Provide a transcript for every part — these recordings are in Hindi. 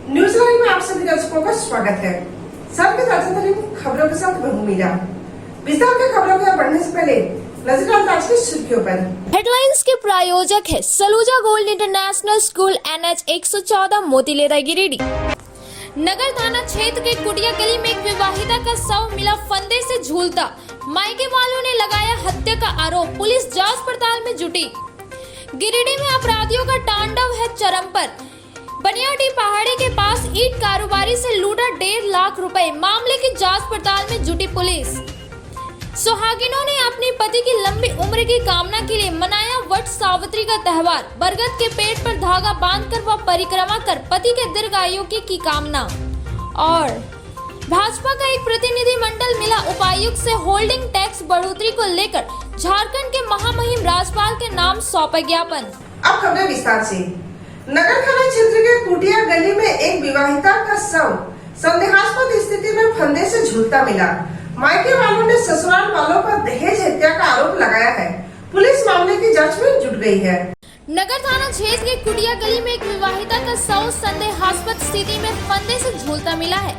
न्यूज लाइन में आप सभी दर्शकों का स्वागत है। सबके ताजा तरीन खबरों के साथ मैं हूं मीरा। विस्तार के खबरों के बढ़ने से पहले नजर डालते आज की सुर्खियों पर। हेडलाइंस के प्रायोजक है Saluja gold international school NH 114 Motilera Giridih. नगर थाना क्षेत्र के कुटिया गली में एक विवाहिता का शव मिला फंदे से झूलता, मायके वालों ने लगाया हत्या का आरोप, पुलिस जांच पड़ताल में जुटी। गिरिडीह में अपराधियों का तांडव है चरम पर। बनियाडीह पहाड़ी के पास ईंट कारोबारी से लूटा 1.5 लाख रुपए, मामले की जांच पड़ताल में जुटी पुलिस। सुहागिनों ने अपने पति की लंबी उम्र की कामना के लिए मनाया वट सावित्री का त्यौहार। बरगद के पेड़ पर धागा बांधकर व परिक्रमा कर पति के दीर्घायु की कामना। और भाजपा का एक प्रतिनिधि मंडल मिला उपायुक्त से होल्डिंग टैक्स बढ़ोतरी को लेकर झारखंड के महामहिम राज्यपाल के नाम सौंपा ज्ञापन। अब खबरें विस्तार से। नगर थाना क्षेत्र के कुटिया गली में एक विवाहिता का शव संदेहास्पद स्थिति में फंदे से झूलता मिला। मायके वालों ने ससुराल वालों पर दहेज हत्या का आरोप लगाया है। पुलिस मामले की जांच में जुट गई है। नगर थाना क्षेत्र के कुटिया गली में एक विवाहिता का शव संदेहास्पद स्थिति में फंदे से झूलता मिला है।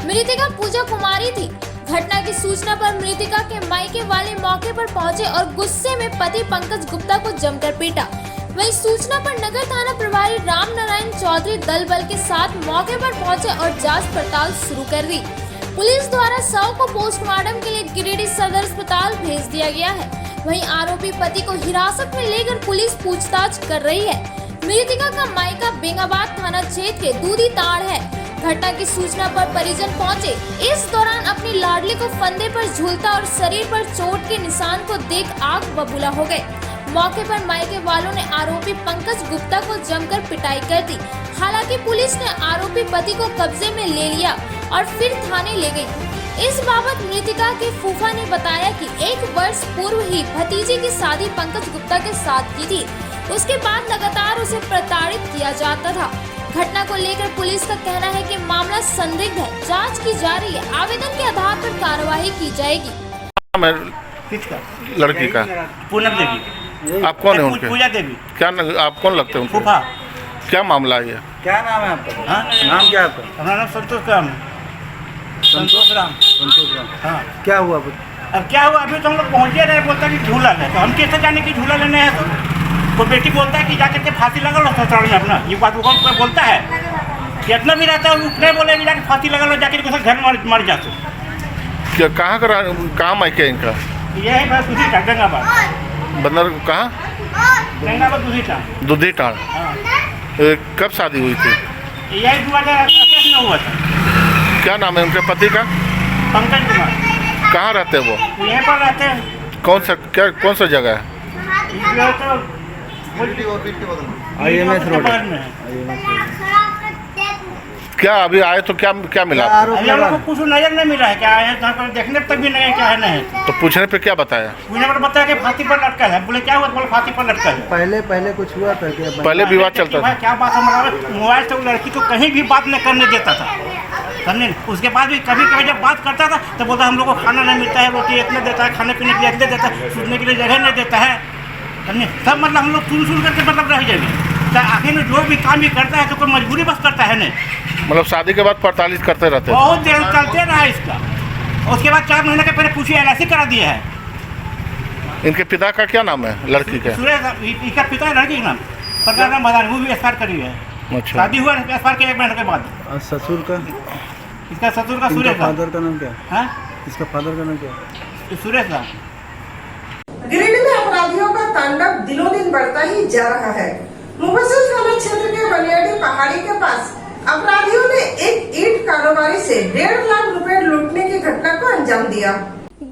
मृतका पूजा कुमारी थी। घटना की सूचना पर मृतका के मायके वाले मौके पर पहुंचे और गुस्से में पति पंकज गुप्ता को जमकर पीटा। वहीं सूचना पर नगर थाना प्रभारी राम नारायण चौधरी दल बल के साथ मौके पर पहुंचे और जांच पड़ताल शुरू कर दी। पुलिस द्वारा शव को पोस्टमार्टम के लिए गिरिडीह सदर अस्पताल भेज दिया गया है। वहीं आरोपी पति को हिरासत में लेकर पुलिस पूछताछ कर रही है। मृतका का मायका बेंगाबाद थाना क्षेत्र के दूधी ताड़ है। घटना की सूचना पर परिजन पहुंचे। इस दौरान अपनी लाडली को फंदे पर झूलता और शरीर पर चोट के निशान को देख आग बबूला हो गए। मौके पर मायके वालों ने आरोपी पंकज गुप्ता को जमकर पिटाई कर दी। हालांकि पुलिस ने आरोपी पति को कब्जे में ले लिया और फिर थाने ले गई। इस बाबत मृतका के फूफा ने बताया कि 1 वर्ष पूर्व ही भतीजे की शादी पंकज गुप्ता के साथ की थी। उसके बाद लगातार उसे प्रताड़ित किया जाता था। घटना को लेकर पुलिस का कहना है कि मामला संदिग्ध है, जांच की जा रही है। आवेदन के आधार पर कार्रवाई की जाएगी। लड़की का पूनम देवी। आप कौन है उनके? पूजा देवी। क्या आप कौन लगते हैं उनके? फूफा। क्या मामला है ये? क्या नाम है आपका? हाँ? नाम क्या है आपका? हमारा नाम संतोष राम है। संतोष राम। संतोष राम। हाँ। क्या हुआ? अब क्या हुआ, अभी तो हम लोग पहुँचे रहे, बोलता है कि झूला है, तो हम कैसे जाने की झूला लेने हैं? तो बेटी बोलता है कि जाकर के फांसी लगा लो ससुराल में अपना। ये बात वो बोलता है कि इतना भी रहता है, उतने बोले कि जाकर फांसी लगा लो, जाकर घर में मर जाते। क्या कहाँ मायके इनका? ये है बस दूसरी टाँग गंगाबाद। बंदर कहाँ? गंगाबाद दूसरी टाँग। दूधी टाड़। हाँ। कब शादी हुई थी? यही 2021 में हुआ था। क्या नाम है उनके पति का? पंकज कुमार। कहाँ रहते हैं वो? यहीं पर रहते हैं। कौन सा जगह है? IMS रोड क्या अभी आए तो क्या मिला? अभी हम लोग को कुछ नजर नहीं मिला है। क्या है यहाँ पर देखने तक भी नहीं है, क्या है नहीं है। तो पूछने पे क्या बताया? पूछने पर बताया कि फांसी पर लटका है। बोले क्या हुआ? बोले फांसी पर लटका है। पहले कुछ हुआ था क्या? पहले विवाद चलता था। क्या बात, हमारा मोबाइल से वो लड़की को कहीं भी बात नहीं करने देता था, समझे। उसके बाद भी कभी कभी जब बात करता था तो बोलता हम लोग को खाना नहीं मिलता है, रोटी इतने देता है, खाने पीने के लिए इतने देता है, सोचने के लिए जगह नहीं देता है, समझे। सब मतलब हम लोग सुन करके मतलब रह जाएंगे। आखिर में जो भी काम भी करता है तो कोई मजबूरी बस करता है नहीं। मतलब शादी के बाद 45 करते रहते हैं? बहुत देर चलते रहा इसका। उसके बाद 4 महीने के पहले पूछिए LIC करा दिया है। इनके पिता का क्या नाम है लड़की का? सुरेश। इसका पिता है लड़की का नाम सरकार नाम बता, वो भी एक्सपायर करी है। अच्छा। शादी हुआ एक्सपायर के 1 महीने के बाद। ससुर का? इसका ससुर का सुरेश। फादर का नाम क्या? हाँ? इसका फादर का नाम क्या? सुरेश का। गिरिडीह में अपराधियों का तांडव दिनों दिन बढ़ता ही जा रहा है। मुफस्सिल थाना क्षेत्र के बनियाडीह पहाड़ी के पास अपराधियों ने एक ईंट कारोबारी से 1.5 लाख रुपए लूटने की घटना को अंजाम दिया।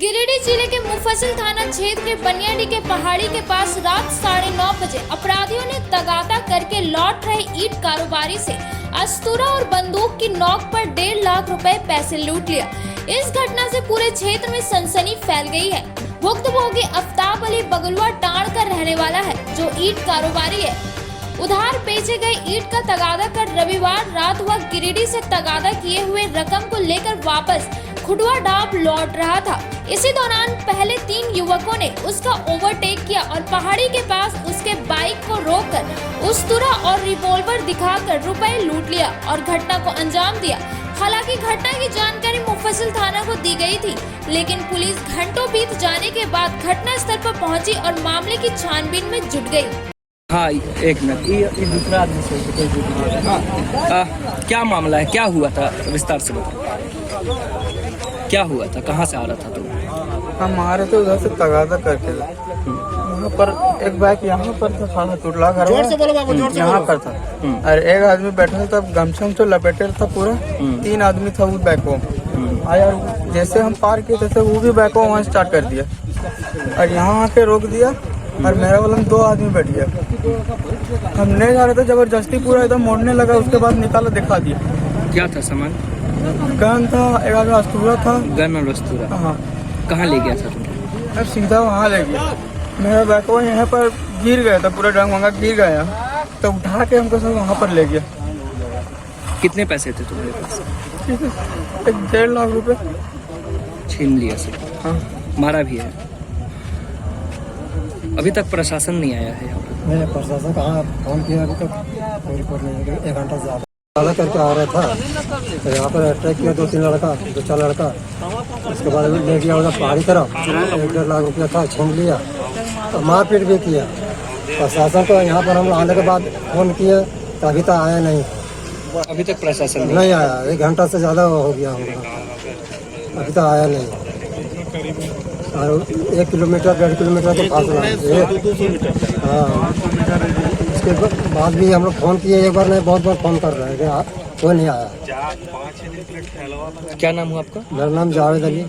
गिरिडीह जिले के मुफस्सिल थाना क्षेत्र के बनियाडीह के पहाड़ी के पास रात 9:30 बजे अपराधियों ने तगादा करके लौट रहे ईंट कारोबारी से अस्तूरा और बंदूक की नोक पर 1.5 लाख रुपए पैसे लूट लिया। इस घटना से पूरे क्षेत्र में सनसनी फैल गई है। भुक्तभोगी आफ्ताब अली बगलुआ टाड़ का रहने वाला है, जो ईंट कारोबारी है। उधार बेचे गए ईंट का तगादा कर रविवार रात वह गिरिडीह से तगादा किए हुए रकम को लेकर वापस खुडवा डाब लौट रहा था। इसी दौरान पहले 3 युवकों ने उसका ओवरटेक किया और पहाड़ी के पास उसके बाइक को रोककर उस तुरा और रिवॉल्वर दिखाकर रुपए लूट लिया और घटना को अंजाम दिया। हालांकि घटना की जानकारी मुफस्सिल थाना को दी गई थी, लेकिन पुलिस घंटों बीत जाने के बाद घटना स्थल पर पहुंची और मामले की छानबीन में जुट गई। हाँ, एक मिनट, ये दूसरा आदमी से हाँ, क्या मामला है, क्या हुआ था, विस्तार से बताओ। क्या हुआ था, कहाँ से आ रहा था तुम? हम आ रहे थे उधर से तगादा करके, वहाँ पर एक बाइक यहाँ पर था, खाना टुटला घर यहाँ पर था, और एक आदमी बैठा था गमछा उमछा लपेटे था पूरा, 3 आदमी था उस बाइक को आया, जैसे हम पार किए तैसे वो भी बाइक को वहाँ स्टार्ट कर दिया और यहाँ आके रोक दिया और मेरा वाला में 2 आदमी बैठ गया। हम नहीं जा रहे थे, जबरदस्ती पूरा एकदम मोड़ने लगा, उसके बाद निकाला दिखा दिया। क्या था सामान? गन था, एक आदमी अस्तूरा था। गन और अस्तूरा? हाँ। कहाँ ले गया था तुम? अब सीधा वहाँ ले गया, मेरा बैग यहाँ पर गिर गया था, पूरा डंग वंगा गिर गया, तो उठा के हमको सब वहाँ पर ले गया। कितने पैसे थे तुम्हारे पास? 1.5 लाख रुपए छीन लिया सब? हाँ। मारा भी है? अभी तक प्रशासन नहीं आया है यहाँ पर? मैंने प्रशासन कहाँ फोन किया, अभी तक कोई रिपोर्ट नहीं है। 1 घंटा से ज़्यादा करके आ रहा था, तो यहाँ पर अटैक किया 2-3 लड़का, 2-4 लड़का, उसके बाद ले गया उधर पहाड़ी तरफ, 1.5 लाख रुपया था, छीन लिया और मारपीट भी किया। प्रशासन को यहाँ पर हम आने के बाद फोन किए तो अभी तक आया नहीं। अभी तक प्रशासन नहीं आया, 1 घंटा से ज़्यादा हो गया हमारा, अभी तक आया नहीं। और 1 किलोमीटर 1.5 किलोमीटर तो फासला है। हाँ, उसके बाद भी हम लोग फ़ोन किए, एक बार नहीं बहुत बार फ़ोन कर रहे हैं, कोई नहीं आया। क्या नाम हुआ आपका? मेरा नाम जावेद अली।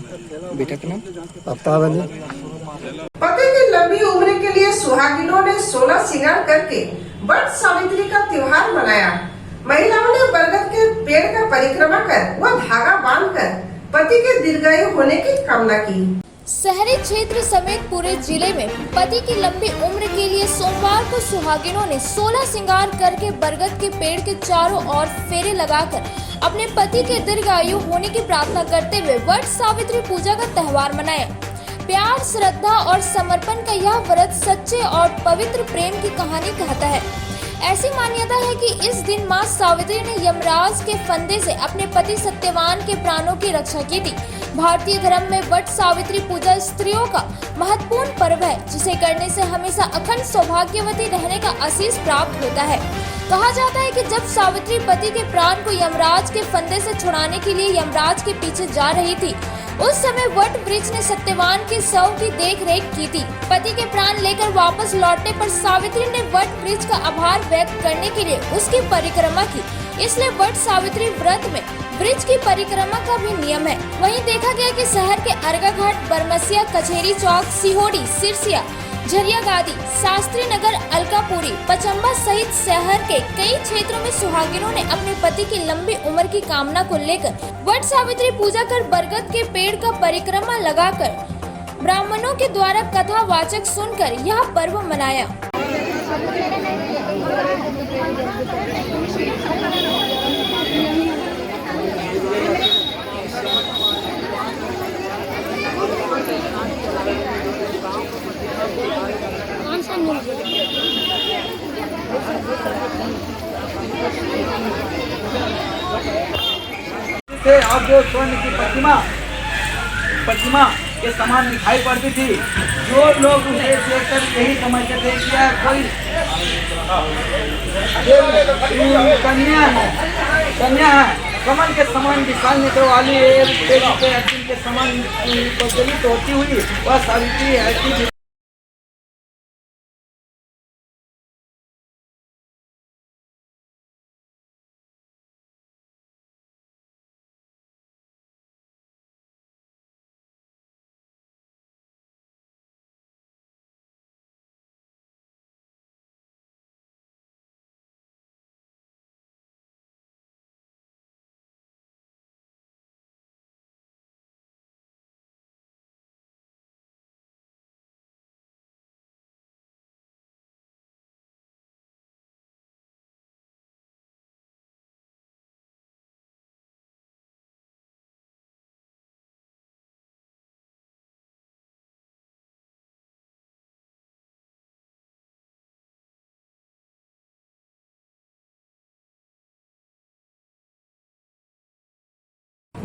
बेटा का नाम? आफ्ताब अली। पति की लंबी उम्र के लिए सुहागिनों ने 16 श्रृंगार करके वट सावित्री का त्योहार मनाया। महिलाओं ने बरगद के पेड़ का परिक्रमा कर व धागा बांधकर पति के दीर्घायु होने की कामना की। शहरी क्षेत्र समेत पूरे जिले में पति की लंबी उम्र के लिए सोमवार को सुहागिनों ने 16 श्रृंगार करके बरगद के पेड़ के चारों ओर फेरे लगाकर अपने पति के दीर्घायु होने की प्रार्थना करते हुए वट सावित्री पूजा का त्यौहार मनाया। प्यार, श्रद्धा और समर्पण का यह व्रत सच्चे और पवित्र प्रेम की कहानी कहता है। ऐसी मान्यता है कि इस दिन मां सावित्री ने यमराज के फंदे से अपने पति सत्यवान के प्राणों की रक्षा की थी। भारतीय धर्म में वट सावित्री पूजा स्त्रियों का महत्वपूर्ण पर्व है, जिसे करने से हमेशा अखंड सौभाग्यवती रहने का आशीष प्राप्त होता है। कहा जाता है कि जब सावित्री पति के प्राण को यमराज के फंदे से छुड़ाने के लिए यमराज के पीछे जा रही थी, उस समय वट वृक्ष ने सत्यवान के शव की देख रेख की थी। पति के प्राण लेकर वापस लौटने पर सावित्री ने वट वृक्ष का आभार व्यक्त करने के लिए उसकी परिक्रमा की। इसलिए वट सावित्री व्रत में वृक्ष की परिक्रमा का भी नियम है। वहीं देखा गया कि शहर के अर्गा घाट, बरमसिया, कचेरी चौक, सिहोड़ी, सिरसिया, झरिया गादी, शास्त्री नगर, अलकापुरी, पचम्बा सहित शहर के कई क्षेत्रों में सुहागिनों ने अपने पति की लंबी उम्र की कामना को लेकर वट सावित्री पूजा कर बरगद के पेड़ का परिक्रमा लगाकर ब्राह्मणों के द्वारा कथा वाचक सुनकर यह पर्व मनाया। अब जो स्वर्ण की प्रतिमा के समान दिखाई पड़ती थी, जो लोग उसे देखकर यही समझते थे कि यह कोई कन्या है। कमल के समान विशाल नेत्र वाली अर्जुन के समान प्रज्वलित होती हुई वह सावित्री है।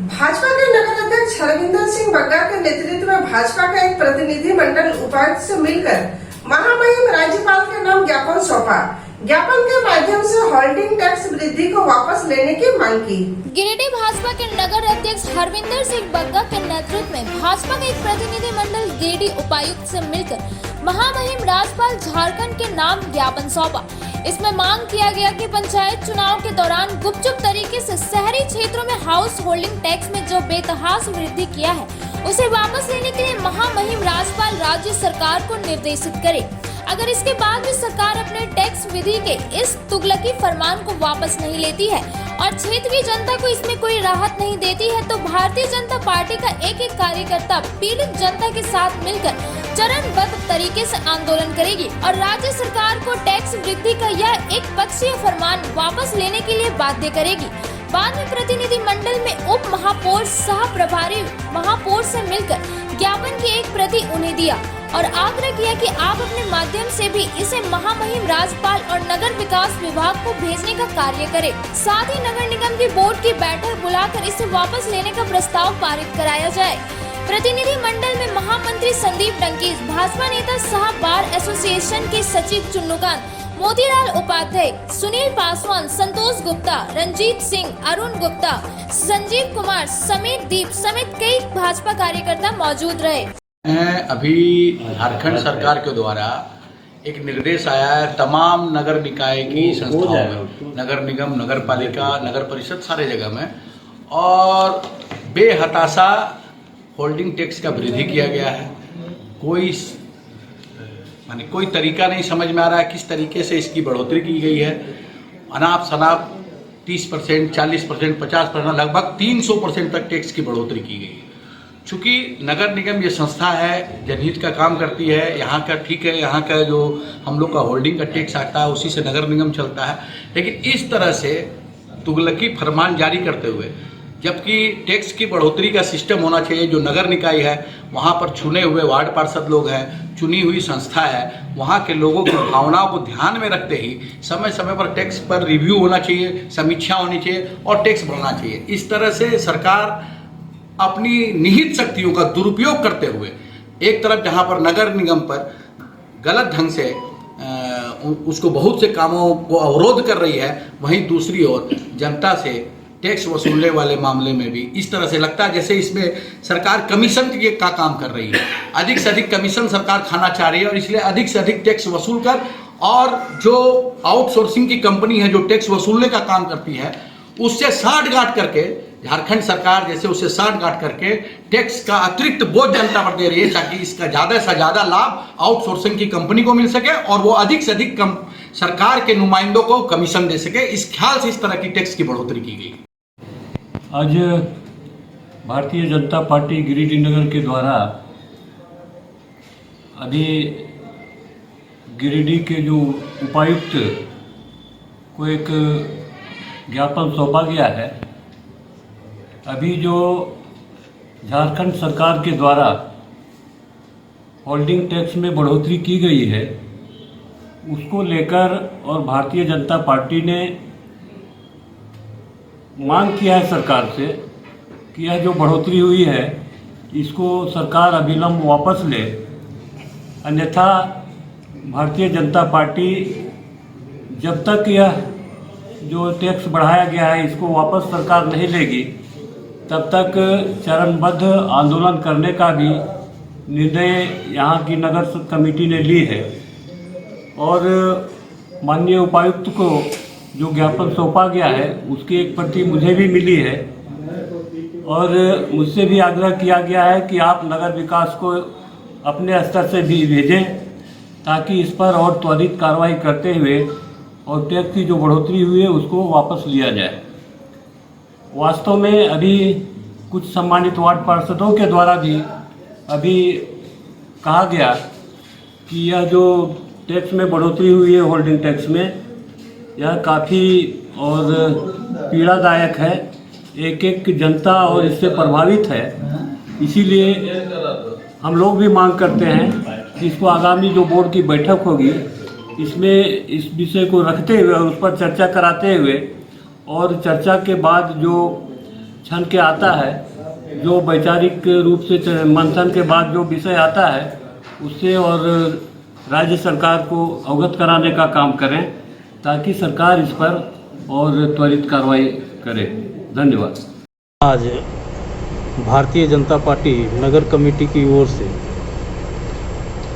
भाजपा के नगर अध्यक्ष हरविंदर सिंह बग्गा के नेतृत्व में भाजपा का एक प्रतिनिधि मंडल उपायुक्त से मिलकर महामहिम राज्यपाल के नाम ज्ञापन सौंपा। ज्ञापन के माध्यम से होल्डिंग टैक्स वृद्धि को वापस लेने की मांग की। गिरिडीह भाजपा के नगर अध्यक्ष हरविंदर सिंह बग्गा के नेतृत्व में भाजपा का एक प्रतिनिधि मंडल गिरिडीह उपायुक्त से मिलकर महामहिम राज्यपाल झारखंड के नाम ज्ञापन सौंपा। इसमें मांग किया गया कि पंचायत चुनाव के दौरान गुपचुप तरीके से शहरी क्षेत्रों में हाउस होल्डिंग टैक्स में जो बेतहाशा वृद्धि किया है उसे वापस लेने के लिए महामहिम राज्यपाल राज्य सरकार को निर्देशित करे। अगर इसके बाद भी सरकार अपने टैक्स विधि के इस तुगलकी फरमान को वापस नहीं लेती है और क्षेत्रीय जनता को इसमें कोई राहत नहीं देती है तो भारतीय जनता पार्टी का एक एक कार्यकर्ता पीड़ित जनता के साथ मिलकर चरणबद्ध तरीके से आंदोलन करेगी और राज्य सरकार को टैक्स वृद्धि का यह एक पक्षीय फरमान वापस लेने के लिए बाध्य करेगी। बाद में प्रतिनिधि मंडल में उप महापौर सह प्रभारी महापौर से मिलकर ज्ञापन की एक प्रति उन्हें दिया और आग्रह किया कि आप अपने माध्यम से भी इसे महामहिम राज्यपाल और नगर विकास विभाग को भेजने का कार्य करें। साथ ही नगर निगम की बोर्ड की बैठक बुलाकर इसे वापस लेने का प्रस्ताव पारित कराया जाए। प्रतिनिधि मंडल में महामंत्री संदीप डंकीस, भाजपा नेता सह बार एसोसिएशन के सचिव चुन्नुकांत, मोतीलाल उपाध्याय, सुनील पासवान, संतोष गुप्ता, रंजीत सिंह, अरुण गुप्ता, संजीव कुमार समेत दीप समेत कई भाजपा कार्यकर्ता मौजूद रहे। अभी झारखंड सरकार के द्वारा एक निर्देश आया है तमाम नगर निकाय की संस्थाओं में, नगर निगम, नगर पालिका, नगर परिषद सारे जगह में, और बेहताशा होल्डिंग टैक्स का वृद्धि किया गया है। कोई तरीका नहीं समझ में आ रहा है किस तरीके से इसकी बढ़ोतरी की गई है। अनाप शनाप 30%, 40%, 50%, लगभग 300% तक टैक्स की बढ़ोतरी की गई है। चूँकि नगर निगम ये संस्था है, जनहित का काम करती है, यहाँ का ठीक है, यहाँ का जो हम लोग का होल्डिंग का टैक्स आता है उसी से नगर निगम चलता है, लेकिन इस तरह से तुगलकी फरमान जारी करते हुए, जबकि टैक्स की बढ़ोतरी का सिस्टम होना चाहिए, जो नगर निकाय है वहाँ पर चुने हुए वार्ड पार्षद लोग हैं, चुनी हुई संस्था है, वहाँ के लोगों की भावनाओं को ध्यान में रखते ही समय समय पर टैक्स पर रिव्यू होना चाहिए, समीक्षा होनी चाहिए और टैक्स बढ़ना चाहिए। इस तरह से सरकार अपनी निहित शक्तियों का दुरुपयोग करते हुए एक तरफ जहाँ पर नगर निगम पर गलत ढंग से उसको बहुत से कामों को अवरोध कर रही है, वहीं दूसरी ओर जनता से टैक्स वसूलने वाले मामले में भी इस तरह से लगता है जैसे इसमें सरकार कमीशन का काम कर रही है। अधिक से अधिक कमीशन सरकार खाना चाह रही है और इसलिए अधिक से अधिक टैक्स वसूल कर, और जो आउटसोर्सिंग की कंपनी है जो टैक्स वसूलने का काम करती है उससे साठ-गांठ करके, झारखंड सरकार जैसे उससे साठ-गांठ करके टैक्स का अतिरिक्त बोझ जनता पर दे रही है, ताकि इसका ज़्यादा से ज़्यादा लाभ आउटसोर्सिंग की कंपनी को मिल सके और वो अधिक से अधिक सरकार के नुमाइंदों को कमीशन दे सके। इस ख्याल से इस तरह की टैक्स की बढ़ोतरी की गई। आज भारतीय जनता पार्टी गिरिडीह नगर के द्वारा अभी गिरिडीह के जो उपायुक्त को एक ज्ञापन सौंपा गया है। अभी जो झारखंड सरकार के द्वारा होल्डिंग टैक्स में बढ़ोतरी की गई है उसको लेकर और भारतीय जनता पार्टी ने मांग किया है सरकार से कि यह जो बढ़ोतरी हुई है इसको सरकार अविलंब वापस ले, अन्यथा भारतीय जनता पार्टी जब तक यह जो टैक्स बढ़ाया गया है इसको वापस सरकार नहीं लेगी तब तक चरणबद्ध आंदोलन करने का भी निर्णय यहाँ की नगर कमेटी ने ली है। और माननीय उपायुक्त को जो ज्ञापन सौंपा गया है उसकी एक प्रति मुझे भी मिली है और मुझसे भी आग्रह किया गया है कि आप नगर विकास को अपने स्तर से भी भेजें ताकि इस पर और त्वरित कार्रवाई करते हुए और टैक्स की जो बढ़ोतरी हुई है उसको वापस लिया जाए। वास्तव में अभी कुछ सम्मानित वार्ड पार्षदों के द्वारा भी अभी कहा गया कि यह जो टैक्स में बढ़ोतरी हुई है होल्डिंग टैक्स में, यह काफ़ी और पीड़ादायक है, एक एक जनता और इससे प्रभावित है। इसीलिए हम लोग भी मांग करते हैं कि इसको आगामी जो बोर्ड की बैठक होगी इसमें इस विषय को रखते हुए और उस पर चर्चा कराते हुए और चर्चा के बाद जो छन के आता है, जो वैचारिक रूप से मंथन के बाद जो विषय आता है उससे, और राज्य सरकार को अवगत कराने का काम करें ताकि सरकार इस पर और त्वरित कार्रवाई करे। धन्यवाद। आज भारतीय जनता पार्टी नगर कमेटी की ओर से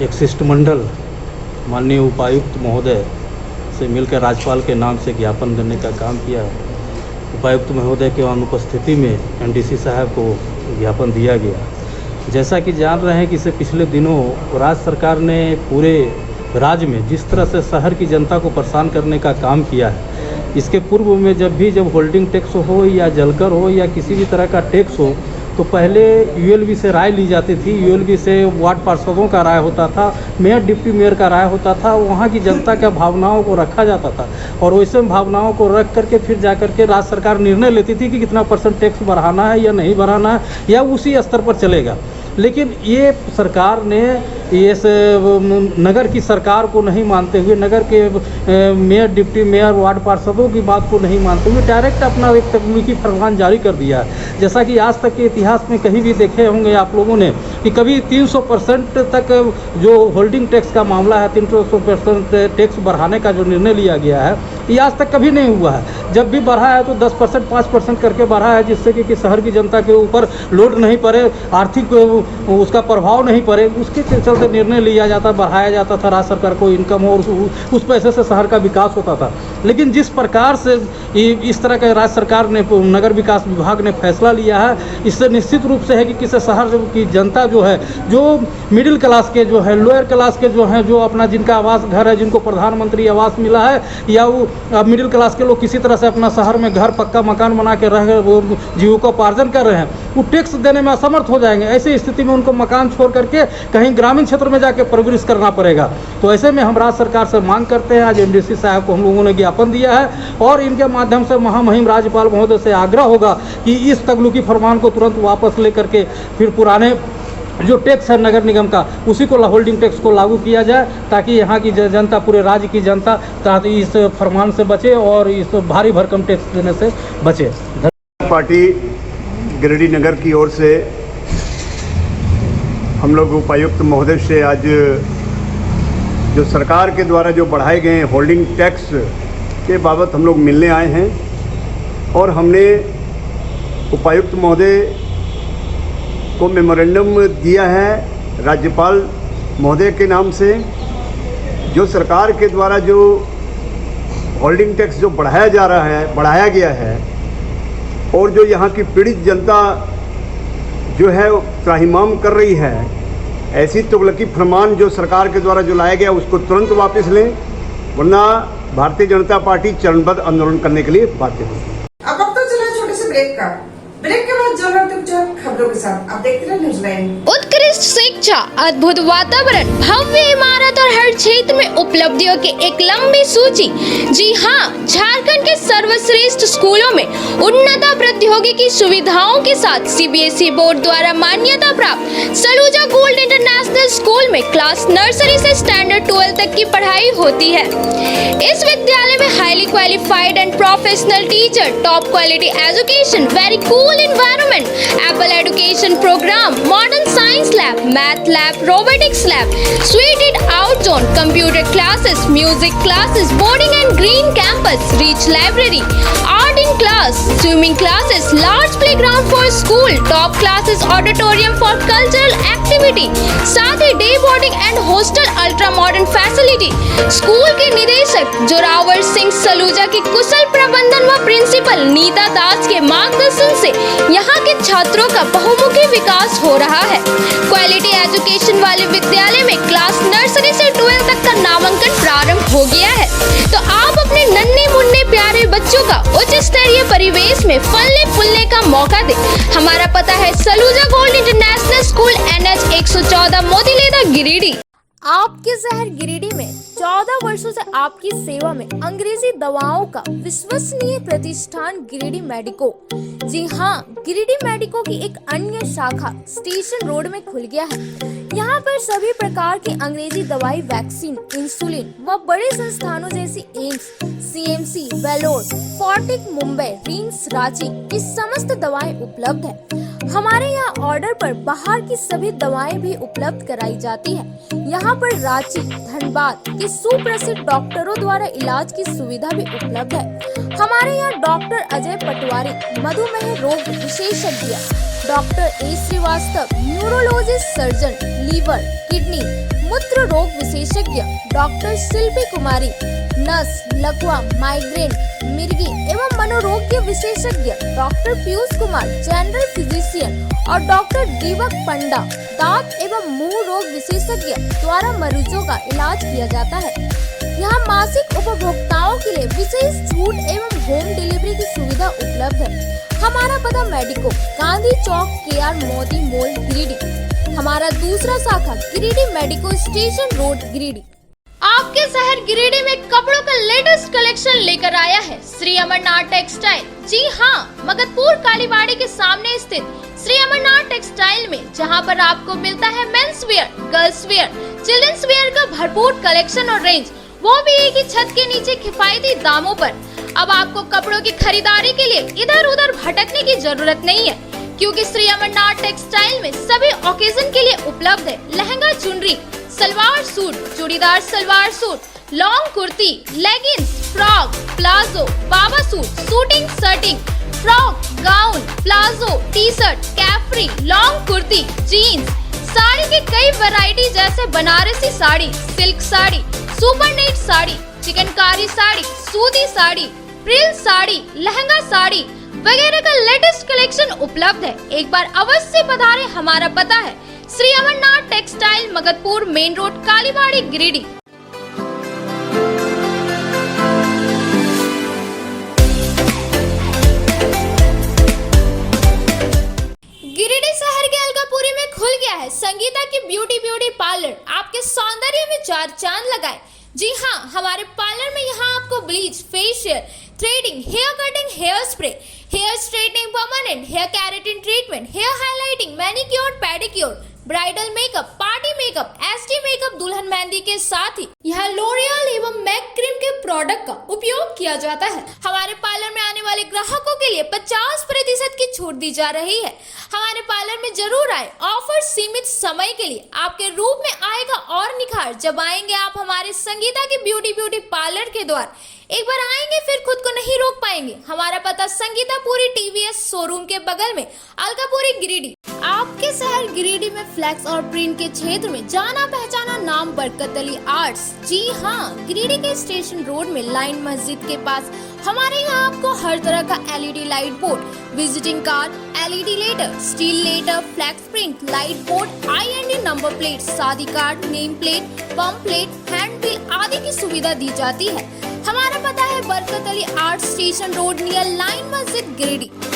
एक शिष्टमंडल माननीय उपायुक्त महोदय से मिलकर राज्यपाल के नाम से ज्ञापन देने का काम किया है। उपायुक्त महोदय के अनुपस्थिति में एनडीसी साहब को ज्ञापन दिया गया। जैसा कि जान रहे हैं कि इससे पिछले दिनों राज्य सरकार ने पूरे राज्य में जिस तरह से शहर की जनता को परेशान करने का काम किया है, इसके पूर्व में जब होल्डिंग टैक्स हो या जलकर हो या किसी भी तरह का टैक्स हो तो पहले यूएलबी से राय ली जाती थी। यूएलबी से वार्ड पार्षदों का राय होता था, मेयर डिप्टी मेयर का राय होता था, वहाँ की जनता के भावनाओं को रखा जाता था और वैसे भावनाओं को रख करके फिर जा करके राज्य सरकार निर्णय लेती थी कि कितना % टैक्स बढ़ाना है या नहीं बढ़ाना है या उसी स्तर पर चलेगा। लेकिन ये सरकार ने इस नगर की सरकार को नहीं मानते हुए, नगर के मेयर डिप्टी मेयर वार्ड पार्षदों की बात को नहीं मानते हुए डायरेक्ट अपना एक तकनीकी फरमान जारी कर दिया है। जैसा कि आज तक के इतिहास में कहीं भी देखे होंगे आप लोगों ने कि कभी 300% तक जो होल्डिंग टैक्स का मामला है, 300% टैक्स बढ़ाने का जो निर्णय लिया गया है, ये आज तक कभी नहीं हुआ है। जब भी बढ़ा है तो 10% 5% करके बढ़ा है, जिससे कि शहर की जनता के ऊपर लोड नहीं पड़े, आर्थिक उसका प्रभाव नहीं पड़े, उसके चलते निर्णय लिया जाता, बढ़ाया जाता था, राज्य सरकार को इनकम हो और उस पैसे से शहर का विकास होता था। लेकिन जिस प्रकार से इस तरह का राज्य सरकार ने, नगर विकास विभाग ने फैसला लिया है, इससे निश्चित रूप से है कि किसी शहर की जनता जो है, जो मिडिल क्लास के जो है, लोअर क्लास के जो हैं, जो अपना जिनका आवास घर है, जिनको प्रधानमंत्री आवास मिला है, या वो मिडिल क्लास के लोग किसी तरह से अपना शहर में घर पक्का मकान बना के रह वो जीविकोपार्जन कर रहे हैं, वो टैक्स देने में असमर्थ हो जाएंगे। ऐसी स्थिति में उनको मकान छोड़ करके कहीं ग्रामीण क्षेत्र में जाके परवरिश करना पड़ेगा। तो ऐसे में हम राज्य सरकार से मांग करते हैं, आज एनडीसी साहब को हम लोगों ने ज्ञापन दिया है और इनके माध्यम से महामहिम राज्यपाल महोदय से आग्रह होगा कि इस तगलुकी फरमान को तुरंत वापस लेकर के फिर पुराने जो टैक्स है नगर निगम का, उसी को होल्डिंग टैक्स को लागू किया जाए, ताकि यहाँ की जनता, पूरे राज्य की जनता ताकि इस फरमान से बचे और इस भारी भरकम टैक्स देने से बचे। पार्टी गिरिडीह नगर की ओर से हम लोग उपायुक्त महोदय से आज जो सरकार के द्वारा जो बढ़ाए गए होल्डिंग टैक्स के बाबत हम लोग मिलने आए हैं और हमने उपायुक्त महोदय को मेमोरेंडम दिया है राज्यपाल महोदय के नाम से। जो सरकार के द्वारा जो होल्डिंग टैक्स जो बढ़ाया गया है और जो यहाँ की पीड़ित जनता जो है त्राहिमाम कर रही है, ऐसी तुगलकी फरमान जो सरकार के द्वारा जो लाया गया उसको तुरंत वापस लें, वरना भारतीय जनता पार्टी चरणबद्ध आंदोलन करने के लिए बाध्य होगी। अब तो चला छोटे से ब्रेक के बाद खबरों के साथ आप देखते रहे न्यूज़ 9। उत्कृष्ट शिक्षा, अद्भुत वातावरण, भव्य इमारत और हर क्षेत्र में उपलब्धियों की एक लंबी सूची। जी हाँ, झारखंड के सर्वश्रेष्ठ स्कूलों में उन्नत प्रौद्योगिकी सुविधाओं के साथ सीबीएसई बोर्ड द्वारा मान्यता प्राप्त सलूजा गोल्ड इंटरनेशनल स्कूल में क्लास नर्सरी से स्टैंडर्ड 12 तक की पढ़ाई होती है। इस विद्यालय में highly qualified and professional teacher, top quality education, very cool environment, apple education program, modern science lab, math lab, robotics lab, suited out zone, computer classes, music classes, boarding and green campus, rich library, art in class, swimming classes, large playground for school, top classes, auditorium for cultural activity, साथ ही day boarding and hostel, ultra modern facility. School के निदेशक जोरावर सिंह सलूजा की कुशल प्रबंधन व प्रिंसिपल नीता दास के मार्गदर्शन से यहाँ के छात्रों का बहुमुखी विकास हो रहा है। क्वालिटी एजुकेशन वाले विद्यालय में क्लास नर्सरी से 12 तक का नामांकन प्रारंभ हो गया है, तो आप अपने नन्हे मुन्ने प्यारे बच्चों का उच्च स्तरीय परिवेश में फलने फूलने का मौका दें। हमारा पता है Saluja gold international school, NH 114, Motileda, Giridih. आपके शहर गिरिडीह में 14 वर्षों से आपकी सेवा में अंग्रेजी दवाओं का विश्वसनीय प्रतिष्ठान गिरिडीह मेडिको। जी हाँ, गिरिडीह मेडिको की एक अन्य शाखा स्टेशन रोड में खुल गया है। यहाँ पर सभी प्रकार की अंग्रेजी दवाई, वैक्सीन, इंसुलिन व बड़े संस्थानों जैसी AIIMS, CMC, Vellore, Fortis Mumbai, RIMS Ranchi की समस्त दवाएं उपलब्ध है। हमारे यहाँ ऑर्डर पर बाहर की सभी दवाएं भी उपलब्ध कराई जाती है। यहाँ पर रांची, धनबाद के सुप्रसिद्ध डॉक्टरों द्वारा इलाज की सुविधा भी उपलब्ध है। हमारे यहाँ डॉक्टर अजय पटवारी, मधुमेह रोग विशेषज्ञ, doctor A Shrivastava, neurologist surgeon, liver, kidney, मूत्र रोग विशेषज्ञ, डॉक्टर शिल्पी कुमारी, नस, लकवा, माइग्रेन, मिर्गी एवं मनोरोग्य विशेषज्ञ, doctor Piyush Kumar, general physician और डॉक्टर दीपक पंडा, दांत एवं मुंह रोग विशेषज्ञ द्वारा मरीजों का इलाज किया जाता है। यहाँ मासिक उपभोक्ताओं के लिए विशेष छूट एवं होम डिलीवरी की सुविधा उपलब्ध है। हमारा पता मेडिको, गांधी चौक, KR मोदी मॉल, गिरिडीह। हमारा दूसरा शाखा Giridih medico station road, Giridih. आपके शहर गिरिडीह में कपड़ों का लेटेस्ट कलेक्शन लेकर आया है श्री अमरनाथ टेक्सटाइल। जी हाँ, मगधपुर कालीबाड़ी के सामने स्थित श्री अमरनाथ टेक्सटाइल में, जहां पर आपको मिलता है men's wear, girls wear, children's wear का भरपूर कलेक्शन और रेंज, वो भी एक ही छत के नीचे किफायती दामों पर। अब आपको कपड़ों की खरीदारी के लिए इधर उधर भटकने की जरूरत नहीं है, क्योंकि श्री अमरनाथ टेक्सटाइल में सभी ओकेजन के लिए उपलब्ध है lehenga, chunri, salwar suit, churidar salwar suit, long kurti, leggings, frock, palazzo, baba suit, suiting, shirting, frock, gown, palazzo, T shirt, capri, long kurti, jeans, sari के कई वैरायटी जैसे Banarasi sari, silk sari, super net sari, chikankari sari, सूती साड़ी, फ्रिल साड़ी, लहंगा साड़ी वगैरह का लेटेस्ट कलेक्शन उपलब्ध है। एक बार अवश्य पधारें। हमारा पता है Shri Amarnath textile, Magadhpur main road, Kalibari, Giridih. Giridih शहर के अलकापुरी में खुल गया है संगीता की ब्यूटी पार्लर। आपके सौंदर्य में चार चांद लगाए। जी हाँ, हमारे पार्लर में यहाँ आपको bleach, facial, threading, hair cutting, hair spray, hair straightening, permanent hair keratin treatment, hair highlighting, manicure, pedicure, bridal makeup, party makeup, SD makeup, दुल्हन मेहंदी के साथ ही यहाँ लोरियल एवं मैक क्रीम के प्रोडक्ट का उपयोग किया जाता है। हमारे पार्लर में आने वाले ग्राहकों के लिए 50% की छूट दी जा रही है। हमारे पार्लर में जरूर आए। ऑफर सीमित समय के लिए आपके रूप में आएगा और निखार जब आएंगे आप हमारे संगीता की ब्यूटी पार्लर के द्वार। एक बार आएंगे फिर खुद को नहीं रोक पाएंगे। हमारा पता संगीतापुरी TVS शोरूम के बगल में, अलकापुरी, गिरिडीह। आपके शहर गिरिडीह में फ्लैक्स और प्रिंट के क्षेत्र में जाना पहचाना नाम बरकत अली आर्ट्स। जी हाँ, गिरिडीह के स्टेशन रोड में लाइन मस्जिद के पास हमारे यहाँ आपको हर तरह का LED light board, visiting card, LED letter, steel letter, flex print, light board, IND number plate, शादी card, name plate, pump plate, hand bill आदि की सुविधा दी जाती है। हमारा पता है Barkat Ali art station road, near line मस्जिद, गिरिडीह।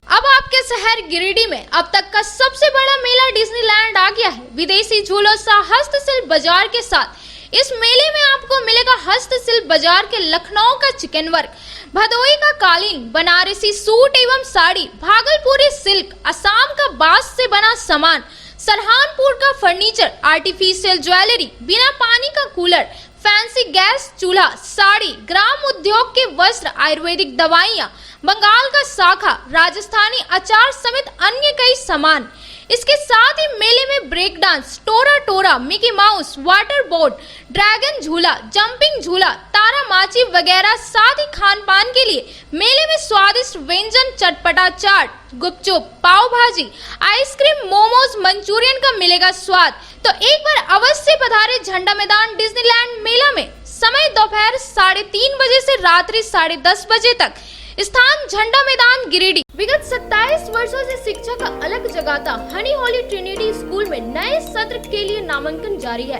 अब आपके शहर गिरिडीह में अब तक का सबसे बड़ा मेला डिज्नीलैंड आ गया है। विदेशी झूलों सा हस्तशिल्प बाजार के साथ इस मेले में आपको मिलेगा हस्तशिल्प बाजार के लखनऊ का चिकन वर्क, भदोई का कालीन, बनारसी सूट एवं साड़ी, भागलपुरी सिल्क, असम का बांस से बना सामान, सरहानपुर का फर्नीचर, आर्टिफिशियल ज्वेलरी, बिना पानी का कूलर, फैंसी गैस चूल्हा, साड़ी, ग्राम उद्योग के वस्त्र, आयुर्वेदिक दवाइयाँ, बंगाल का शाखा, राजस्थानी अचार समेत अन्य कई सामान। इसके साथ ही मेले में ब्रेक डांस, टोरा टोरा, Mickey Mouse, water board, dragon झूला, जंपिंग झूला, तारा माची वगैरह, साथ ही खान पान के लिए मेले में स्वादिष्ट व्यंजन, चटपटा चाट, गुपचुप, पाव भाजी, आइसक्रीम, मोमोज, मंचूरियन का मिलेगा स्वाद। तो एक बार अवश्य पधारे झंडा मैदान डिज्नीलैंड मेला में। समय दोपहर 3:30 बजे से रात्रि 10:30 बजे तक। स्थान झंडा मैदान, गिरिडीह। विगत 27 वर्षों से शिक्षा का अलग जगाता हनी होली ट्रिनिटी स्कूल में नए सत्र के लिए नामांकन जारी है।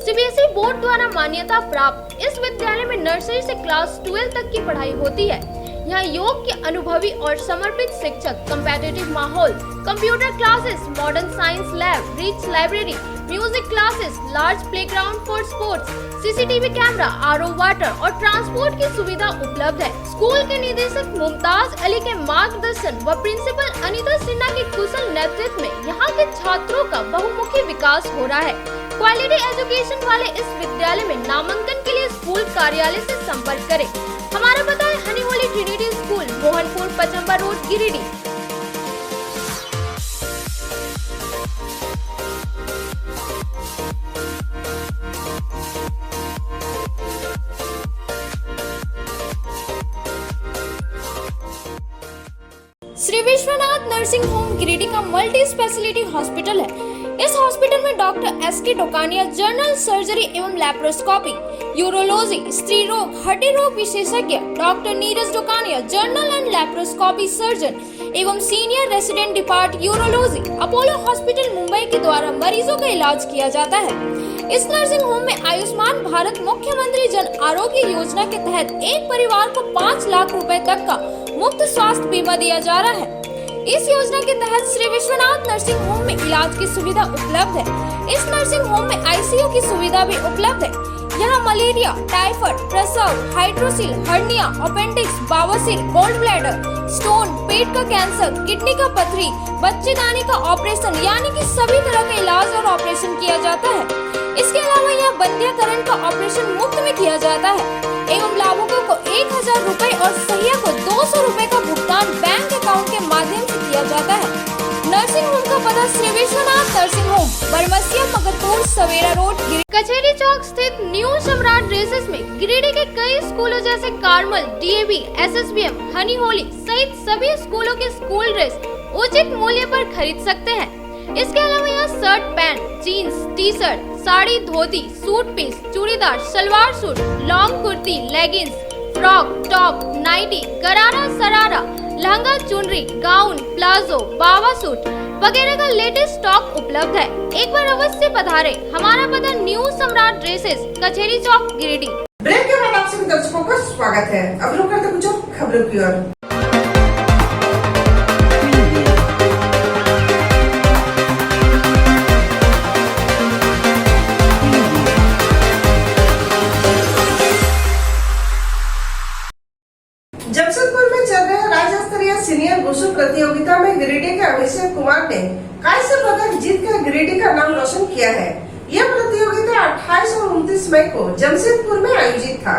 CBSE बोर्ड द्वारा मान्यता प्राप्त इस विद्यालय में नर्सरी से क्लास 12 तक की पढ़ाई होती है। यहाँ योग के अनुभवी और समर्पित शिक्षक, कम्पेटिटिव माहौल, computer classes, modern science lab, rich library, music classes, large playground for sports, CCTV camera, RO water और ट्रांसपोर्ट की सुविधा उपलब्ध है। स्कूल के निदेशक मुमताज अली के मार्गदर्शन व प्रिंसिपल अनीता सिन्हा के कुशल नेतृत्व में यहाँ के छात्रों का बहुमुखी विकास हो रहा है। क्वालिटी एजुकेशन वाले इस विद्यालय में नामांकन के लिए स्कूल कार्यालय से संपर्क करें। हमारा पता है honey holy trinity school, Mohanpur, Pachamba road, Giridih. Shri Vishwanath nursing home Giridih का मल्टी स्पेशलिटी हॉस्पिटल है। इस हॉस्पिटल में doctor S K. Tokania general surgery एवं लैप्रोस्कोपी, यूरोलॉजी, स्त्री रोग, हड्डी रोग विशेषज्ञ, doctor Neeraj Tokania general and laparoscopy surgeon एवं senior resident depart urology, Apollo hospital Mumbai के द्वारा मरीजों का इलाज किया जाता है। इस नर्सिंग होम में आयुष्मान भारत मुख्यमंत्री जन आरोग्य योजना के तहत एक परिवार को 5 लाख रुपए तक का मुफ्त स्वास्थ्य बीमा दिया जा रहा है। इस योजना के तहत श्री विश्वनाथ नर्सिंग होम में इलाज की सुविधा उपलब्ध है। इस नर्सिंग होम में आईसीयू की सुविधा भी उपलब्ध है। यहाँ मलेरिया, टाइफाइड, प्रसव, हाइड्रोसिल, हर्निया, अपेंडिक्स, बवासीर, गोल्ड ब्लैडर, स्टोन, पेट का कैंसर, किडनी का पथरी, बच्चेदानी का ऑपरेशन यानी कि सभी तरह का इलाज और ऑपरेशन किया जाता है। इसके अलावा यहाँ बंध्याकरण का ऑपरेशन मुफ्त में किया जाता है एवं लाभुकों को 1000 रुपए और सहिया को 200 रुपए का भुगतान बैंक अकाउंट के माध्यम से किया जाता है। नर्सिंग होम का पता श्री विश्वनाथ नर्सिंग होम, बरमसिया, मगरपुर, सवेरा रोड, कचहरी चौक स्थित न्यू सम्राट ड्रेसेस में गिरिडीह के कई स्कूलों जैसे कार्मल, डीएवी, एसएसबीएम, हनी होली सहित सभी स्कूलों के स्कूल ड्रेस उचित मूल्य पर खरीद सकते हैं। इसके अलावा यहाँ shirt, pant, jeans, T shirt, sari, dhoti, suit piece, churidar, salwar suit, long kurti, leggings, frock, top, nighty, gharara, sharara, lehenga, चुनरी, गाउन, प्लाजो, बावा सूट वगैरह का लेटेस्ट स्टॉक उपलब्ध है। एक बार अवश्य पधारे। हमारा पता न्यू सम्राट ड्रेसेस, कचहरी चौक, गिरिडीह। ब्रेक के बाद आपसे दर्शकों का स्वागत है। अब रुक करते कुछ खबरों की ओर। जमशेदपुर में चल रहे राज्य स्तरीय सीनियर वुशु प्रतियोगिता में गिरिडीह के अभिषेक कुमार ने कांस्य पदक जीतकर गिरिडीह का नाम रोशन किया है। यह प्रतियोगिता 28 और 29 मई को जमशेदपुर में आयोजित था।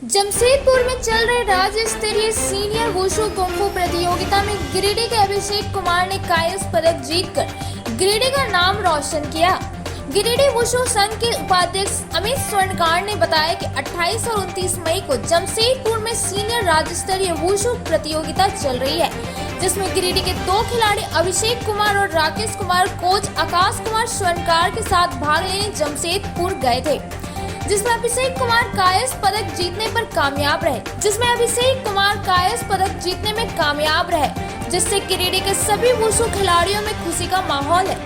जमशेदपुर में चल रहे राज्य स्तरीय सीनियर वुशु कुंफू प्रतियोगिता में गिरिडीह के अभिषेक कुमार ने कांस्य पदक जीतकर गिरिडीह का नाम रोशन किया। गिरिडीह वुशु संघ के उपाध्यक्ष अमित स्वर्णकार ने बताया कि 28 और 29 मई को जमशेदपुर में सीनियर राज्य स्तरीय वुशु प्रतियोगिता चल रही है, जिसमें गिरिडीह के 2 खिलाड़ी अभिषेक कुमार और राकेश कुमार कोच आकाश कुमार स्वर्णकार के साथ भाग लेने जमशेदपुर गए थे, जिसमें अभिषेक कुमार कांस्य पदक जीतने में कामयाब रहे, जिससे गिरिडीह के सभी वुशु खिलाड़ियों में खुशी का माहौल है।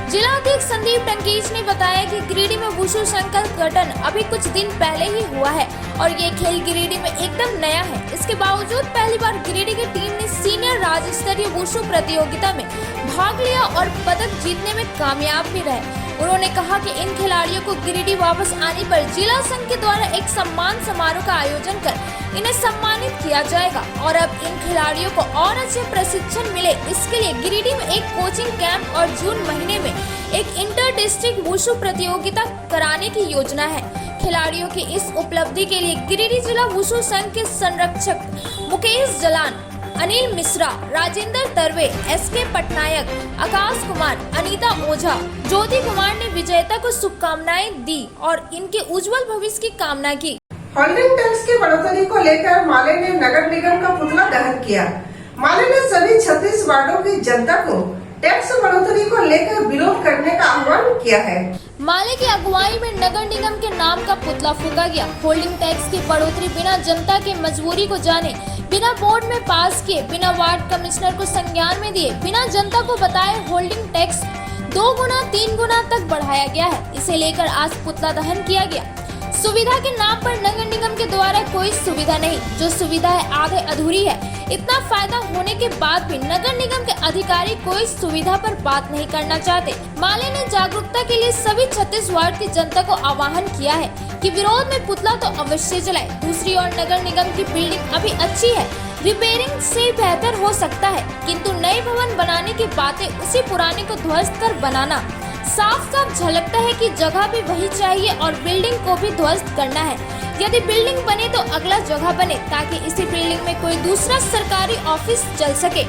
जिला अध्यक्ष संदीप टंकेश ने बताया कि गिरिडीह में वुशु संघ का गठन अभी कुछ दिन पहले ही हुआ है और ये खेल गिरिडीह में एकदम नया है। इसके बावजूद पहली बार गिरिडीह की टीम ने सीनियर राज्य स्तरीय वुशु प्रतियोगिता में भाग लिया और पदक जीतने में कामयाब भी रहे। उन्होंने कहा कि इन खिलाड़ियों को गिरिडीह वापस आने पर जिला संघ के द्वारा एक सम्मान समारोह का आयोजन कर इन्हें सम्मानित किया जाएगा और अब इन खिलाड़ियों को और अच्छे प्रशिक्षण मिले, इसके लिए गिरिडीह में एक कोचिंग कैंप और जून महीने में एक इंटर डिस्ट्रिक्ट वुशु प्रतियोगिता कराने की योजना है। खिलाड़ियों की इस उपलब्धि के लिए गिरिडीह जिला वुशु संघ के संरक्षक मुकेश जलान, अनिल मिश्रा, राजेंद्र तरवे, एस.के. पटनायक, आकाश कुमार, अनीता ओझा, ज्योति कुमार ने विजेता को शुभकामनाएं दी और इनके उज्जवल भविष्य की कामना की। होल्डिंग टैक्स की बढ़ोतरी को लेकर माले ने नगर निगम का पुतला दहन किया। माले ने सभी 36 वार्डों की जनता को टैक्स बढ़ोतरी को लेकर विरोध करने का आह्वान किया है। माले की अगुवाई में नगर निगम के नाम का पुतला फूंका गया। होल्डिंग टैक्स की बढ़ोतरी बिना जनता के मजबूरी को जाने, बिना बोर्ड में पास किए, बिना वार्ड कमिश्नर को संज्ञान में दिए, बिना जनता को बताए होल्डिंग टैक्स 2 गुना 3 गुना तक बढ़ाया गया है। इसे लेकर आज पुतला दहन किया गया। सुविधा के नाम पर नगर निगम के द्वारा कोई सुविधा नहीं, जो सुविधा है आधे अधूरी है। इतना फायदा होने के बाद भी नगर निगम के अधिकारी कोई सुविधा पर बात नहीं करना चाहते। माले ने जागरूकता के लिए सभी 36 वार्ड की जनता को आह्वान किया है कि विरोध में पुतला तो अवश्य जलाए। दूसरी ओर नगर निगम की बिल्डिंग अभी अच्छी है, रिपेयरिंग से बेहतर हो सकता है, किंतु नए भवन बनाने की बातें उसी पुराने को ध्वस्त कर बनाना साफ साफ झलकता है कि जगह भी वही चाहिए और बिल्डिंग को भी ध्वस्त करना है। यदि बिल्डिंग बने तो अगला जगह बने, ताकि इसी बिल्डिंग में कोई दूसरा सरकारी ऑफिस चल सके।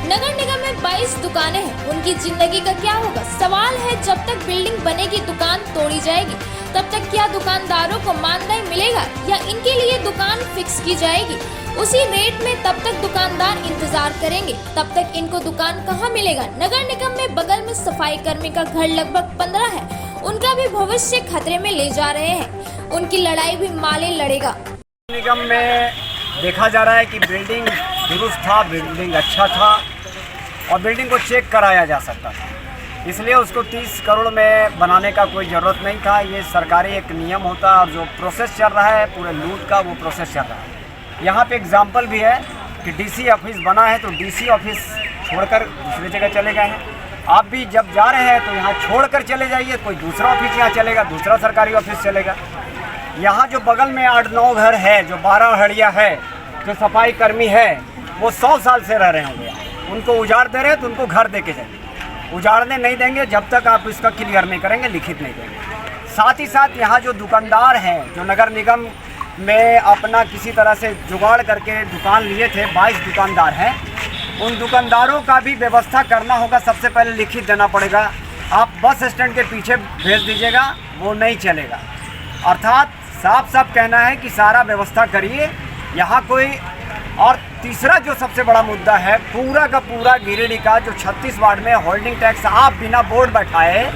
नगर निगम में 22 दुकानें हैं, उनकी जिंदगी का क्या होगा? सवाल है, जब तक बिल्डिंग बनेगी दुकान तोड़ी जाएगी, तब तक क्या दुकानदारों को मानदेय मिलेगा या इनके लिए दुकान फिक्स की जाएगी उसी रेट में? तब तक दुकानदार इंतजार करेंगे, तब तक इनको दुकान कहाँ मिलेगा? नगर निगम में बगल में सफाई कर्मी का घर लगभग 15 है, उनका भी भविष्य खतरे में ले जा रहे हैं। उनकी लड़ाई भी माले लड़ेगा। निगम में देखा जा रहा है कि बिल्डिंग दुरुस्त था, बिल्डिंग अच्छा था और बिल्डिंग को चेक कराया जा सकता था, इसलिए उसको 30 करोड़ में बनाने का कोई ज़रूरत नहीं था। ये सरकारी एक नियम होता है और जो प्रोसेस चल रहा है पूरे लूट का, वो प्रोसेस चल रहा है। यहाँ पे एग्जाम्पल भी है कि डीसी ऑफिस बना है तो डीसी ऑफिस छोड़कर दूसरी जगह चले गए हैं। आप भी जब जा रहे हैं तो यहाँ छोड़कर चले जाइए, कोई दूसरा ऑफिस यहाँ चलेगा, दूसरा सरकारी ऑफिस चलेगा। यहाँ जो बगल में 8-9 घर है, जो 12 हड़िया है, जो सफाई कर्मी है, वो 100 साल से रह रहे होंगे। उनको उजाड़ दे रहे हैं तो उनको घर दे के जाइए। उजाड़ने नहीं देंगे जब तक आप इसका क्लियर नहीं करेंगे, लिखित नहीं देंगे। साथ ही साथ यहाँ जो दुकानदार हैं, जो नगर निगम में अपना किसी तरह से जुगाड़ करके दुकान लिए थे, 22 दुकानदार हैं, उन दुकानदारों का भी व्यवस्था करना होगा। सबसे पहले लिखित देना पड़ेगा। आप बस स्टैंड के पीछे भेज दीजिएगा, वो नहीं चलेगा। अर्थात साफ साफ कहना है कि सारा व्यवस्था करिए यहाँ कोई। और तीसरा जो सबसे बड़ा मुद्दा है, पूरा का पूरा गिरिडीह का जो 36 वार्ड में होल्डिंग टैक्स आप बिना बोर्ड बैठाए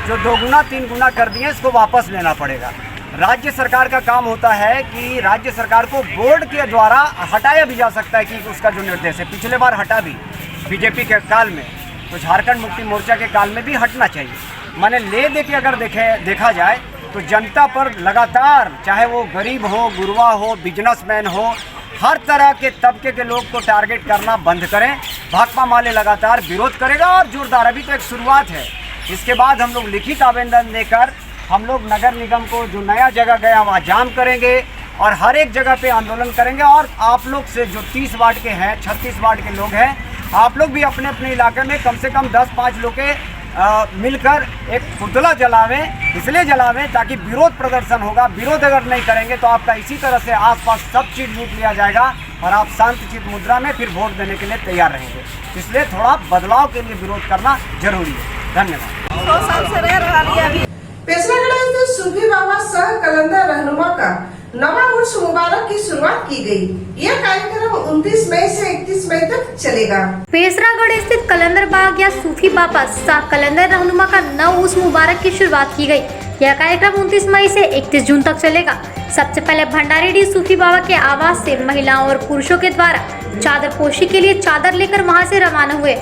जो 2 गुना 3 गुना कर दिए, इसको वापस लेना पड़ेगा। राज्य सरकार का काम होता है कि राज्य सरकार को बोर्ड के द्वारा हटाया भी जा सकता है कि उसका जो निर्देश है, पिछले बार हटा भी बीजेपी के काल में, तो झारखंड मुक्ति मोर्चा के काल में भी हटना चाहिए। माने ले दे के अगर देखा जाए तो जनता पर लगातार, चाहे वो गरीब हो, गुरबा हो, बिजनेसमैन हो, हर तरह के तबके के लोग को टारगेट करना बंद करें। भाकपा माले लगातार विरोध करेगा और जोरदार, अभी तो एक शुरुआत है। इसके बाद हम लोग लिखित आवेदन देकर हम लोग नगर निगम को जो नया जगह गया वहाँ जाम करेंगे और हर एक जगह पे आंदोलन करेंगे। और आप लोग से जो 30 वार्ड के हैं, 36 वार्ड के लोग हैं, आप लोग भी अपने अपने इलाके में कम से कम 10-5 लोग के मिलकर एक पुतला जलावें। इसलिए जलावें ताकि विरोध प्रदर्शन होगा। विरोध अगर नहीं करेंगे तो आपका इसी तरह से आसपास सब चीज़ लूट लिया जाएगा और आप शांतचित्त मुद्रा में फिर वोट देने के लिए तैयार रहेंगे। इसलिए थोड़ा बदलाव के लिए विरोध करना जरूरी है। धन्यवाद। 100 साल से रह रहा है। पेशरागढ़ स्थित सूफी बाबा सह कलंदर रहनुमा का नवा उर्स मुबारक की शुरुआत की गई। यह कार्यक्रम 29 मई से 31 मई तक चलेगा। पेशरागढ़ स्थित कलंदर बाग या सूफी बाबा सह कलंदर रहनुमा का नव उर्स मुबारक की शुरुआत की गई। यह कार्यक्रम 29 मई से 31 जून तक चलेगा। सबसे पहले भंडारीडीह सूफी बाबा के आवास से महिलाओं और पुरुषों के द्वारा चादर पोशी के लिए चादर लेकर वहां से रवाना हुए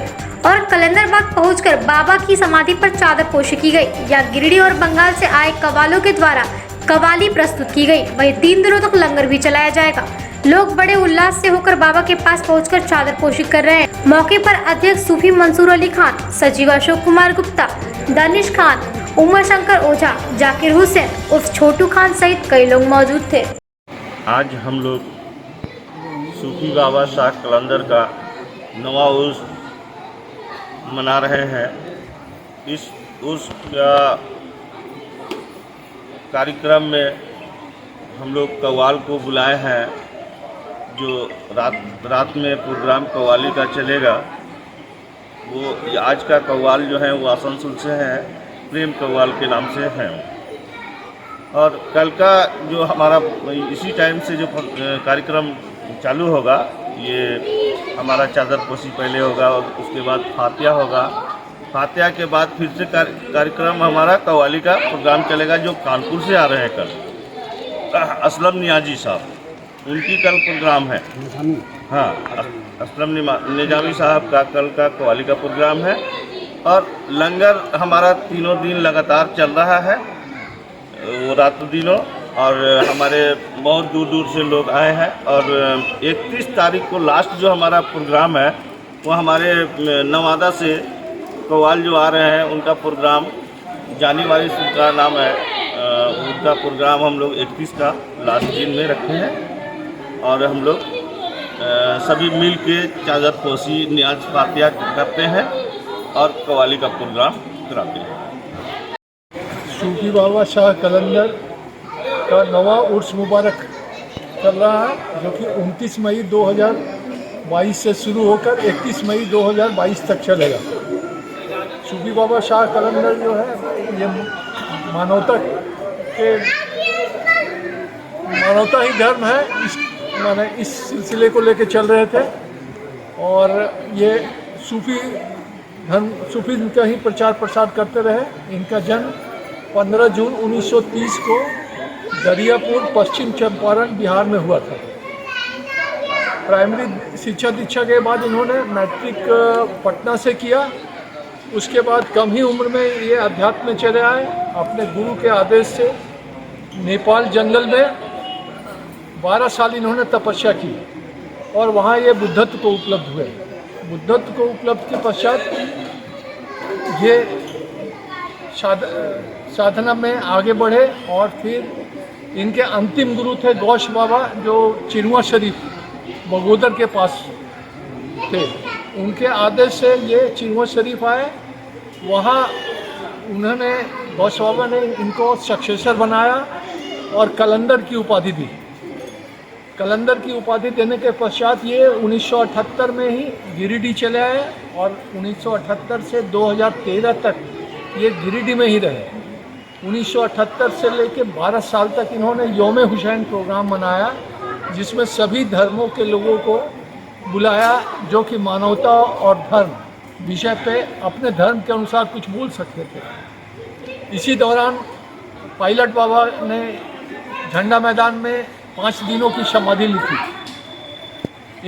और कलंदर बाग पहुंचकर बाबा की समाधि पर चादर पोशी की गई। या गिरिडीह और बंगाल से आए कव्वालों के द्वारा कव्वाली प्रस्तुत की गई। वहीं 3 दिनों तक लंगर भी चलाया जाएगा। लोग बड़े उल्लास से होकर बाबा के पास पहुंचकर चादर पोशी कर रहे हैं। मौके पर अध्यक्ष सूफी मंसूर अली खान, सचिव अशोक कुमार गुप्ता, दानिश खान, उमर शंकर ओझा, जाकिर हुसैन उर्फ छोटू खान सहित कई लोग मौजूद थे। आज हम लोग सूफी बाबा शाह कलंदर का नवा उर्स मना रहे हैं। इस उर्स का कार्यक्रम में हम लोग कव्वाल को बुलाए हैं। जो रात में प्रोग्राम कव्वाली का चलेगा, वो आज का कव्वाल जो है वो आसनसोल से है, प्रेम कव्वाल के नाम से है। और कल का जो हमारा इसी टाइम से जो कार्यक्रम चालू होगा, ये हमारा चादर पोशी पहले होगा और उसके बाद फातिहा होगा। फातिहा के बाद फिर से कार्यक्रम हमारा कव्वाली का प्रोग्राम चलेगा, जो कानपुर से आ रहे हैं कल, असलम नियाजी साहब, उनकी कल प्रोग्राम है। हाँ, असलम निजामी साहब का कल का कव्वाली का प्रोग्राम है। और लंगर हमारा 3 दिन लगातार चल रहा है, वो रात दिनों और हमारे बहुत दूर दूर से लोग आए हैं। और 31 तारीख को लास्ट जो हमारा प्रोग्राम है वो हमारे नवादा से कव्वाल जो आ रहे हैं उनका प्रोग्राम जानी वाली का नाम है, उनका प्रोग्राम हम लोग 31 का लास्ट दिन में रखे हैं। और हम लोग सभी मिल के चादर पोशी न्याज फातिया करते हैं और कव्वाली का प्रोग्राम कराते हैं। सूफी बाबा शाह कलंदर का नवा उर्स मुबारक चल रहा है, जो कि 29 मई 2022 से शुरू होकर 31 मई 2022 तक चलेगा। सूफी बाबा शाह कलंदर जो है ये मानवता ही धर्म है, माने इस सिलसिले को लेके चल रहे थे। और ये सूफीज़्म का ही प्रचार प्रसार करते रहे। इनका जन्म 15 जून 1930 को दरियापुर, पश्चिम चंपारण, बिहार में हुआ था। प्राइमरी शिक्षा दीक्षा के बाद इन्होंने मैट्रिक पटना से किया। उसके बाद कम ही उम्र में ये अध्यात्म में चले आए। अपने गुरु के आदेश से नेपाल जंगल में 12 साल इन्होंने तपस्या की और वहाँ ये बुद्धत्व को उपलब्ध हुए। बुद्धत्व को उपलब्ध के पश्चात ये साधना में आगे बढ़े और फिर इनके अंतिम गुरु थे गौश बाबा, जो चिरवा शरीफ बगोदर के पास थे। उनके आदेश से ये चिरवा शरीफ आए। वहाँ उन्होंने गौश बाबा ने इनको सक्सेसर बनाया और कलंदर की उपाधि दी। कलंदर की उपाधि देने के पश्चात ये 1978 में ही गिरिडीह चले आए और 1978 से 2013 तक ये गिरिडीह में ही रहे। 1978 से लेकर 12 साल तक इन्होंने योम हुसैन प्रोग्राम मनाया, जिसमें सभी धर्मों के लोगों को बुलाया जो कि मानवता और धर्म विषय पे अपने धर्म के अनुसार कुछ बोल सकते थे। इसी दौरान पायलट बाबा ने झंडा मैदान में 5 दिनों की समाधि लिखी।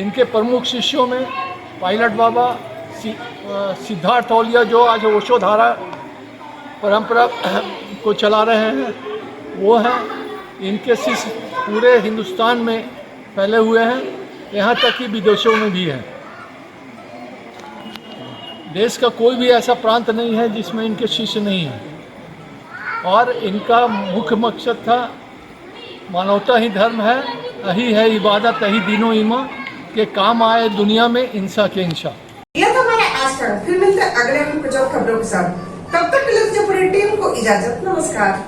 इनके प्रमुख शिष्यों में पायलट बाबा, सिद्धार्थ औलिया जो आज ओशोधारा परंपरा को चला रहे हैं वो हैं। इनके शिष्य पूरे हिंदुस्तान में फैले हुए हैं, यहाँ तक कि विदेशों में भी हैं। देश का कोई भी ऐसा प्रांत नहीं है जिसमें इनके शिष्य नहीं हैं। और इनका मुख्य मकसद था मानवता ही धर्म है, यही है इबादत, यही दीनो ईमा के काम आए दुनिया में इंसा के इंशा। ये तो हमारा आज का। फिर मिलते हैं अगले कुछ और खबरों के साथ। तब तक के लिए पूरी टीम को इजाजत। नमस्कार।